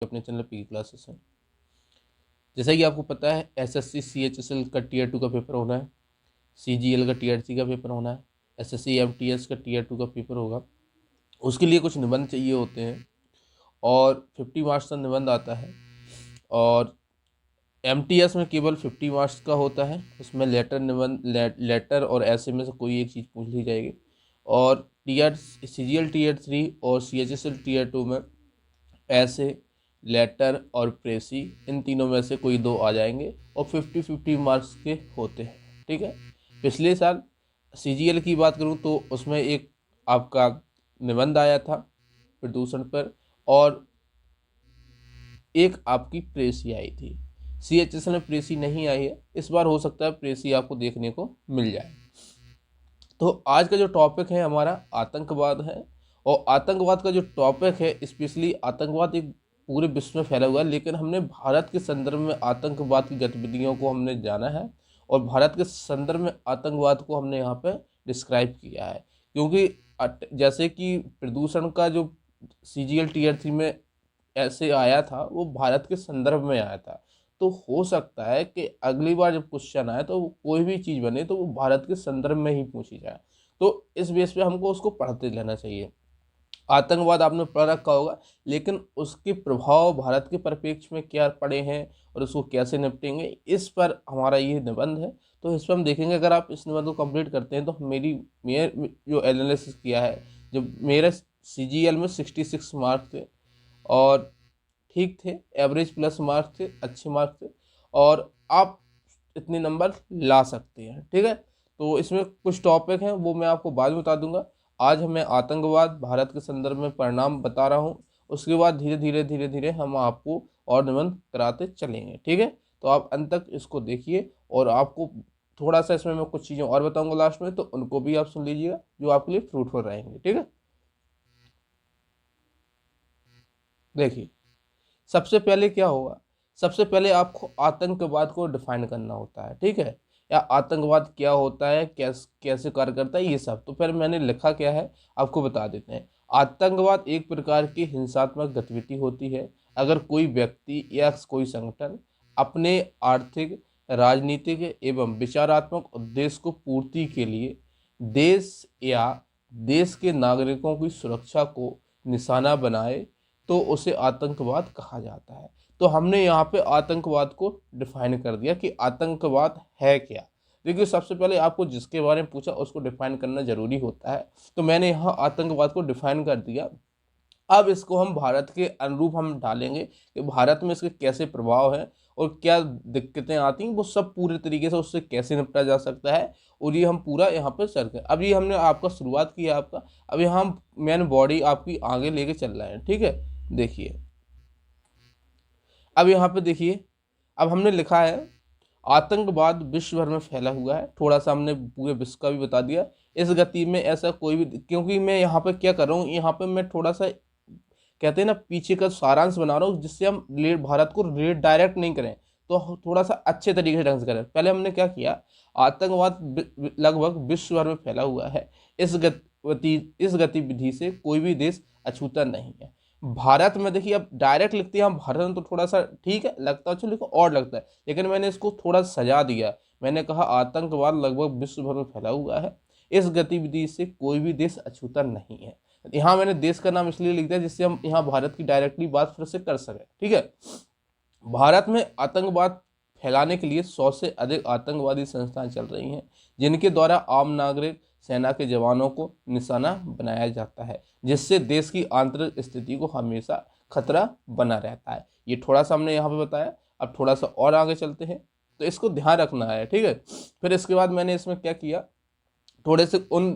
अपने channel P classes हैं। जैसा कि आपको पता है एसएससी सीएचएसएल का टीयर 2 का पेपर होना है, सीजीएल का टीयर 3 का पेपर होना है, एसएससी एमटीएस का टीयर 2 का पेपर होगा। उसके लिए कुछ निबंध चाहिए होते हैं और 50 मार्क्स का निबंध आता है। और एमटीएस में केवल 50 मार्क्स का होता है, उसमें लेटर निबंध लेटर और ऐसे में से कोई एक चीज़ पूछ ली जाएगी। और टीयर सीजीएल टीयर 3 और सीएचएसएल टीयर 2 में ऐसे, लेटर और प्रेसी, इन तीनों में से कोई दो आ जाएंगे और 50-50 मार्क्स के होते हैं। ठीक है। पिछले साल सीजीएल की बात करूं तो उसमें एक आपका निबंध आया था प्रदूषण पर और एक आपकी प्रेसी आई थी। सीएचएसएल में प्रेसी नहीं आई है, इस बार हो सकता है प्रेसी आपको देखने को मिल जाए। तो आज का जो टॉपिक है हमारा आतंकवाद है। और आतंकवाद का जो टॉपिक है, स्पेशली आतंकवाद एक पूरे विश्व में फैला हुआ है, लेकिन हमने भारत के संदर्भ में आतंकवाद की गतिविधियों को हमने जाना है और भारत के संदर्भ में आतंकवाद को हमने यहाँ पे डिस्क्राइब किया है। क्योंकि जैसे कि प्रदूषण का जो सीजीएल टीयर 3 में ऐसे आया था वो भारत के संदर्भ में आया था, तो हो सकता है कि अगली बार जब क्वेश्चन आए तो कोई भी चीज़ बने तो वो भारत के संदर्भ में ही पूछी जाए। तो इस बेस पे हमको उसको पढ़ते रहना चाहिए। आतंकवाद आपने पढ़ रखा होगा, लेकिन उसके प्रभाव भारत के परिप्रेक्ष्य में क्या पड़े हैं और उसको कैसे निपटेंगे, इस पर हमारा ये निबंध है। तो इस पर हम देखेंगे। अगर आप इस निबंध को कंप्लीट करते हैं तो मेरे जो एनालिसिस किया है, जो मेरे सीजीएल में 66 मार्क्स थे और ठीक थे, एवरेज प्लस मार्क्स थे, अच्छे मार्क्स थे और आप इतने नंबर ला सकते हैं। ठीक है। तो इसमें कुछ टॉपिक हैं वो मैं आपको बाद में बता दूंगा। आज मैं आतंकवाद भारत के संदर्भ में परिणाम बता रहा हूँ, उसके बाद धीरे धीरे हम आपको और निबंध कराते चलेंगे। ठीक है। तो आप अंत तक इसको देखिए और आपको थोड़ा सा इसमें मैं कुछ चीज़ें और बताऊंगा लास्ट में, तो उनको भी आप सुन लीजिएगा जो आपके लिए फ्रूटफुल रहेंगे। ठीक है। देखिए, सबसे पहले क्या होगा, सबसे पहले आपको आतंकवाद को डिफाइन करना होता है। ठीक है। या आतंकवाद क्या होता है, कैसे कार्य करता है, ये सब तो फिर मैंने लिखा क्या है आपको बता देते हैं। आतंकवाद एक प्रकार की हिंसात्मक गतिविधि होती है अगर कोई व्यक्ति या कोई संगठन अपने आर्थिक, राजनीतिक एवं विचारात्मक उद्देश्य को पूर्ति के लिए देश या देश के नागरिकों की सुरक्षा को निशाना बनाए तो उसे आतंकवाद कहा जाता है। तो हमने यहाँ पे आतंकवाद को डिफाइन कर दिया कि आतंकवाद है क्या। देखिए, सबसे पहले आपको जिसके बारे में पूछा उसको डिफाइन करना जरूरी होता है, तो मैंने यहाँ आतंकवाद को डिफाइन कर दिया। अब इसको हम भारत के अनुरूप हम डालेंगे कि भारत में इसके कैसे प्रभाव हैं और क्या दिक्कतें आती हैं, वो सब पूरे तरीके से उससे कैसे निपटा जा सकता है, और ये हम पूरा यहाँ पर सर कर। अभी हमने आपका शुरुआत किया आपका, अब यहाँ हम मेन बॉडी आपकी आगे लेके चल रहे हैं। ठीक है। देखिए, अब यहाँ पे देखिए, अब हमने लिखा है आतंकवाद विश्व भर में फैला हुआ है। थोड़ा सा हमने पूरे विश्व का भी बता दिया। इस गति में ऐसा कोई भी, क्योंकि मैं यहाँ पे क्या कर रहा हूँ, यहाँ पे मैं थोड़ा सा कहते हैं ना पीछे का सारांश बना रहा हूँ, जिससे हम भारत को डायरेक्ट नहीं करें, तो थोड़ा सा अच्छे तरीके से ढंग से करें। पहले हमने क्या किया, आतंकवाद लगभग विश्व भर में फैला हुआ है। इस गतिविधि से कोई भी देश अछूता नहीं है। भारत में देखिए, अब डायरेक्ट लिखते हैं हम भारत में तो थोड़ा सा ठीक है लगता है, चलो लिखो और लगता है, लेकिन मैंने इसको थोड़ा सजा दिया। मैंने कहा आतंकवाद लगभग विश्व भर में फैला हुआ है, इस गतिविधि से कोई भी देश अछूता नहीं है। यहाँ मैंने देश का नाम इसलिए लिख दिया जिससे हम यहाँ भारत की डायरेक्टली बात फिर से कर सकें। ठीक है। भारत में आतंकवाद फैलाने के लिए 100 से अधिक आतंकवादी संस्थाएं चल रही हैं, जिनके द्वारा आम नागरिक, सेना के जवानों को निशाना बनाया जाता है, जिससे देश की आंतरिक स्थिति को हमेशा खतरा बना रहता है। ये थोड़ा सा हमने यहाँ पे बताया। अब थोड़ा सा और आगे चलते हैं, तो इसको ध्यान रखना है। ठीक है। फिर इसके बाद मैंने इसमें क्या किया, थोड़े से उन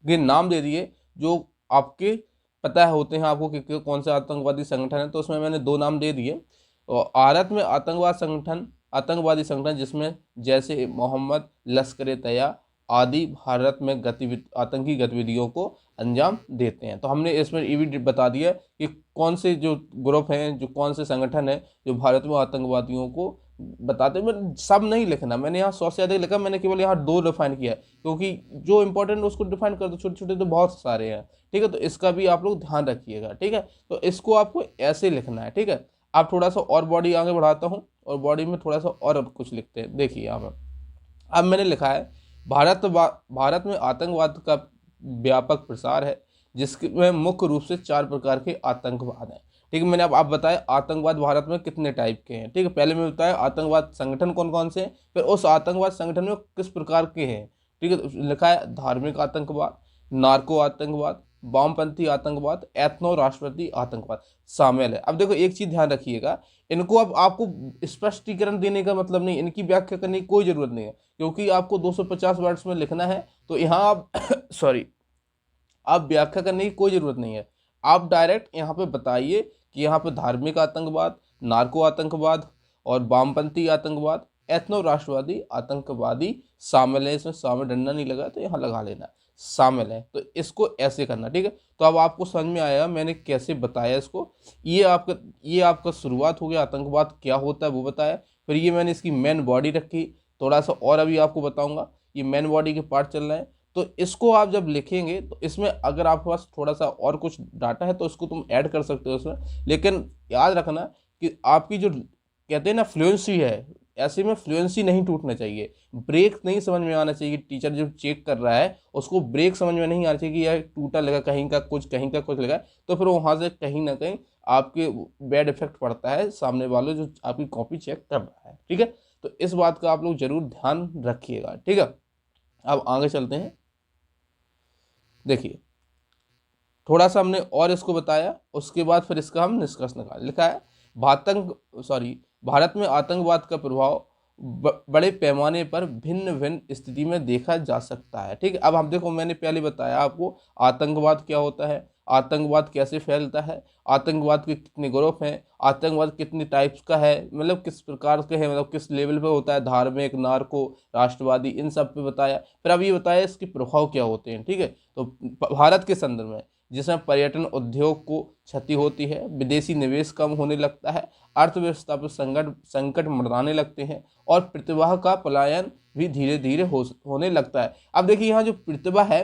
के नाम दे दिए जो आपके पता होते हैं आपको कि कौन सा आतंकवादी संगठन है। तो उसमें मैंने 2 नाम दे दिए। और भारत में आतंकवादी संगठन जिसमें जैसे मोहम्मद, लश्कर तैयबा आदि भारत में आतंकी गतिविधियों को अंजाम देते हैं। तो हमने इसमें ये भी बता दिया कि कौन से जो ग्रुप हैं, जो कौन से संगठन हैं जो भारत में आतंकवादियों को बताते, मैं सब नहीं लिखना, मैंने यहाँ 100 से अधिक लिखा, मैंने केवल यहाँ 2 डिफाइन किया है, क्योंकि जो इंपॉर्टेंट है उसको डिफाइन कर दो, छोटे छोटे तो बहुत सारे हैं। ठीक है, तो इसका भी आप लोग ध्यान रखिएगा। ठीक है, तो इसको आपको ऐसे लिखना है। ठीक है, आप थोड़ा सा और बॉडी आगे बढ़ाता हूँ, और बॉडी में थोड़ा सा और अब कुछ लिखते हैं। देखिए यहाँ पर अब मैंने लिखा है, भारत में आतंकवाद का व्यापक प्रसार है, जिसमें मुख्य रूप से 4 प्रकार के आतंकवाद हैं। ठीक है, मैंने अब आप बताया आतंकवाद भारत में कितने टाइप के हैं। ठीक है, पहले मैं बताया आतंकवाद संगठन कौन कौन से हैं, फिर उस आतंकवाद संगठन में किस प्रकार के हैं। ठीक है, तो लिखा है धार्मिक आतंकवाद, नार्को आतंकवाद, वामपंथी आतंकवाद, एथनो राष्ट्रवादी आतंकवाद शामिल है। अब देखो एक चीज ध्यान रखिएगा, इनको अब आपको स्पष्टीकरण देने का मतलब नहीं, इनकी व्याख्या करने की कोई जरूरत नहीं है, क्योंकि आपको 250 वर्ड्स में लिखना है, तो यहाँ आप सॉरी, आप व्याख्या करने की कोई जरूरत नहीं है। आप डायरेक्ट यहाँ पे बताइए कि यहाँ पे धार्मिक आतंकवाद, नार्को आतंकवाद और वामपंथी आतंकवाद, एथनो राष्ट्रवादी आतंकवादी शामिल है। इसमें शामिल डंडा नहीं लगा तो यहाँ लगा लेना, शामिल है, तो इसको ऐसे करना। ठीक है, तो अब आपको समझ में आया मैंने कैसे बताया इसको। ये आपका शुरुआत हो गया, आतंकवाद क्या होता है वो बताया, फिर ये मैंने इसकी मेन बॉडी रखी, थोड़ा सा और अभी आपको बताऊंगा, ये मेन बॉडी के पार्ट चल रहे हैं। तो इसको आप जब लिखेंगे तो इसमें अगर आपके पास थोड़ा सा और कुछ डाटा है तो इसको तुम ऐड कर सकते हो इसमें, लेकिन याद रखना कि आपकी जो कहते हैं ना फ्लुएंसी है, ऐसे में फ्लुएंसी नहीं टूटना चाहिए, ब्रेक नहीं समझ में आना चाहिए। टीचर जो चेक कर रहा है उसको ब्रेक समझ में नहीं आना चाहिए कि यह टूटा लगा कहीं का कुछ लगा, तो फिर वहाँ से कहीं ना कहीं आपके बैड इफेक्ट पड़ता है सामने वाले जो आपकी कॉपी चेक कर रहा है। ठीक है, तो इस बात का आप लोग जरूर ध्यान रखिएगा। ठीक है, अब आगे चलते हैं। देखिए थोड़ा सा हमने और इसको बताया, उसके बाद फिर इसका हम निष्कर्ष निकाल, लिखा है भारत में आतंकवाद का प्रभाव बड़े पैमाने पर भिन्न भिन्न स्थिति में देखा जा सकता है। ठीक है, अब हम देखो मैंने पहले बताया आपको आतंकवाद क्या होता है, आतंकवाद कैसे फैलता है, आतंकवाद के कितने ग्रुप हैं, आतंकवाद कितने टाइप्स का है, मतलब किस प्रकार के है, मतलब किस लेवल पे होता है, धार्मिक, नार्को, राष्ट्रवादी, इन सब पे बताया। फिर अब ये बताया इसके प्रभाव क्या होते हैं। ठीक है, तो भारत के संदर्भ में जिसमें पर्यटन उद्योग को क्षति होती है, विदेशी निवेश कम होने लगता है, अर्थव्यवस्था पर संकट मंडराने लगते हैं, और प्रतिभा का पलायन भी धीरे धीरे होने लगता है। अब देखिए यहाँ जो प्रतिभा है,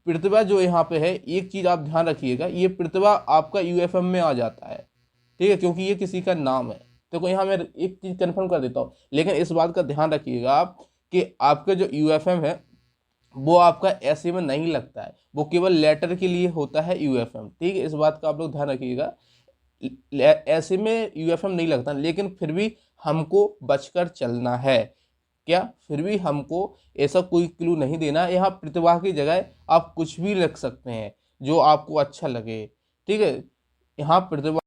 प्रतिभा जो यहाँ पे है, एक चीज आप ध्यान रखिएगा, ये प्रतिभा आपका यूएफएम में आ जाता है। ठीक है, क्योंकि ये किसी का नाम है। तो यहाँ मैं एक चीज कंफर्म कर देता हूँ, लेकिन इस बात का ध्यान रखिएगा आप कि आपका जो यूएफएम है वो आपका ऐसे में नहीं लगता है, वो केवल लेटर के लिए होता है यूएफएम। ठीक है, इस बात का आप लोग ध्यान रखिएगा, ऐसे में यूएफएम नहीं लगता, लेकिन फिर भी हमको बचकर चलना है। क्या फिर भी हमको ऐसा कोई क्लू नहीं देना, यहाँ प्रतिभा की जगह आप कुछ भी लिख सकते हैं जो आपको अच्छा लगे। ठीक है, यहाँ प्रतिभा,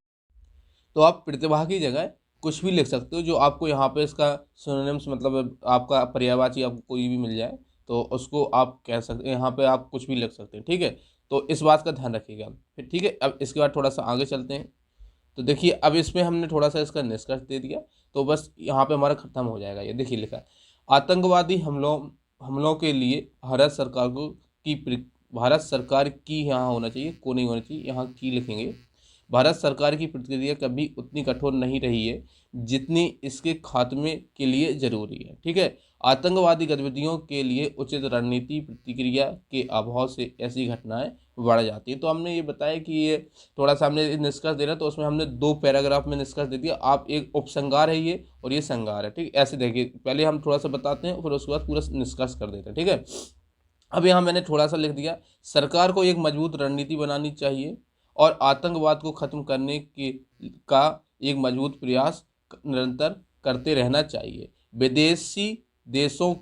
तो आप प्रतिभा की जगह कुछ भी लिख सकते हो जो आपको यहाँ पे इसका सिनोनिम्स, मतलब आपका पर्यायवाची आपको कोई भी मिल जाए तो उसको आप कह सकते हैं, यहाँ पे आप कुछ भी लिख सकते हैं। ठीक है, तो इस बात का ध्यान रखिएगा फिर। ठीक है, अब इसके बाद थोड़ा सा आगे चलते हैं। तो देखिए अब इसमें हमने थोड़ा सा इसका निष्कर्ष दे दिया, तो बस यहाँ पे हमारा खत्म हो जाएगा। ये देखिए लिखा है, आतंकवादी हमलों के लिए भारत सरकार की यहाँ होना चाहिए, को नहीं होना चाहिए, यहाँ की लिखेंगे। भारत सरकार की प्रतिक्रिया कभी उतनी कठोर नहीं रही है जितनी इसके खात्मे के लिए जरूरी है। ठीक है, आतंकवादी गतिविधियों के लिए उचित रणनीति प्रतिक्रिया के अभाव से ऐसी घटनाएं बढ़ जाती है। तो हमने ये बताया कि ये थोड़ा सा हमने निष्कर्ष देना, तो उसमें हमने 2 पैराग्राफ में निष्कर्ष दे दिया। आप एक उपसंहार है ये, और ये संहार है। ठीक, ऐसे देखिए, पहले हम थोड़ा सा बताते हैं फिर उसके बाद पूरा निष्कर्ष कर देते हैं। ठीक है, अब यहाँ मैंने थोड़ा सा लिख दिया, सरकार को एक मजबूत रणनीति बनानी चाहिए और आतंकवाद को खत्म करने का एक मजबूत प्रयास निरंतर करते रहना चाहिए। विदेशी देशों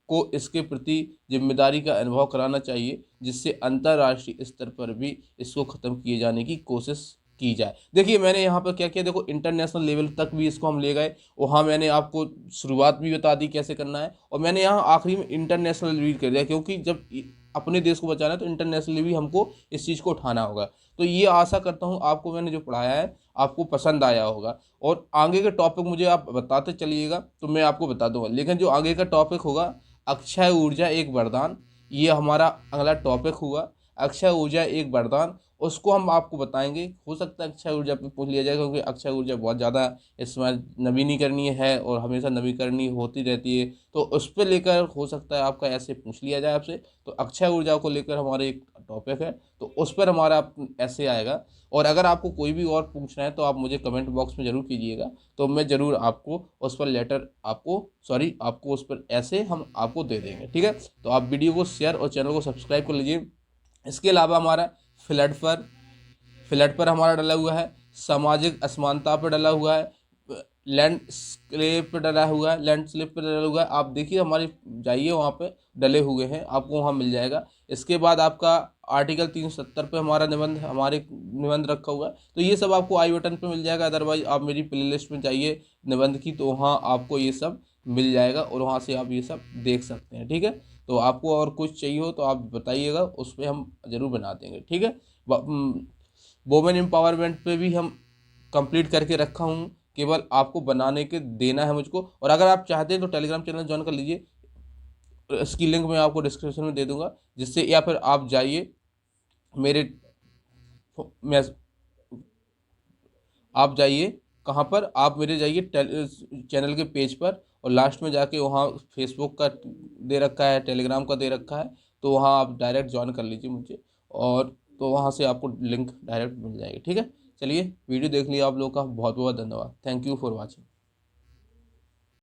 को इसके प्रति जिम्मेदारी का अनुभव कराना चाहिए, जिससे अंतर्राष्ट्रीय स्तर पर भी इसको खत्म किए जाने की कोशिश की जाए। देखिए मैंने यहाँ पर क्या किया, देखो इंटरनेशनल लेवल तक भी इसको हम ले गए, वहाँ मैंने आपको शुरुआत भी बता दी कैसे करना है, और मैंने यहाँ आखिरी में इंटरनेशनल भी कर दिया, क्योंकि जब अपने देश को बचाना है तो इंटरनेशनली भी हमको इस चीज़ को उठाना होगा। तो ये आशा करता हूँ आपको मैंने जो पढ़ाया है आपको पसंद आया होगा, और आगे के टॉपिक मुझे आप बताते चलिएगा तो मैं आपको बता दूंगा। लेकिन जो आगे का टॉपिक होगा, अक्षय ऊर्जा एक वरदान, ये हमारा अगला टॉपिक हुआ, अक्षय ऊर्जा एक वरदान। उसको हम आपको बताएंगे। हो सकता है अक्षय ऊर्जा पे पूछ लिया जाए, क्योंकि अक्षय ऊर्जा बहुत ज़्यादा इसमें नवीनीकरणीय है और हमेशा नवीकरणीय होती रहती है, तो उस पर लेकर हो सकता है आपका ऐसे पूछ लिया जाए आपसे। तो अक्षय ऊर्जा को लेकर हमारे एक टॉपिक है, तो उस पर हमारा ऐसे आएगा। और अगर आपको कोई भी और पूछना है तो आप मुझे कमेंट बॉक्स में ज़रूर कीजिएगा, तो मैं ज़रूर आपको उस पर लेटर आपको सॉरी आपको उस पर ऐसे हम आपको दे देंगे, ठीक है। तो आप वीडियो को शेयर और चैनल को सब्सक्राइब कर लीजिए। इसके अलावा हमारा फ्लड पर फ्लड पर हमारा डला हुआ है, सामाजिक असमानता पर डला हुआ है, लैंडस्केप पर डला हुआ है, लैंडस्केप पर डला हुआ है। आप देखिए हमारे जाइए वहाँ पे डले हुए हैं, आपको वहाँ मिल जाएगा। इसके बाद आपका आर्टिकल 370 पे हमारा हमारे निबंध रखा हुआ है, तो ये सब आपको आई बटन पे मिल जाएगा। अदरवाइज आप मेरी प्लेलिस्ट में जाइए निबंध की, तो वहाँ आपको ये सब मिल जाएगा और वहाँ से आप ये सब देख सकते हैं, ठीक है। तो आपको और कुछ चाहिए हो तो आप बताइएगा, उस पर हम ज़रूर बना देंगे, ठीक है। वोमेन एम्पावरमेंट पे भी हम कंप्लीट करके रखा हूँ, केवल आपको बनाने के देना है मुझको। और अगर आप चाहते हैं तो टेलीग्राम चैनल ज्वाइन कर लीजिए, इसकी लिंक मैं आपको डिस्क्रिप्शन में दे दूंगा, जिससे या फिर आप जाइए मेरे मैं आप जाइए कहाँ पर, आप मेरे जाइए चैनल के पेज पर, और लास्ट में जाके वहाँ फेसबुक का दे रखा है, टेलीग्राम का दे रखा है, तो वहाँ आप डायरेक्ट ज्वाइन कर लीजिए मुझे, और तो वहाँ से आपको लिंक डायरेक्ट मिल जाएगी, ठीक है। चलिए वीडियो देख लिया आप लोगों का, बहुत बहुत धन्यवाद। Thank you for watching.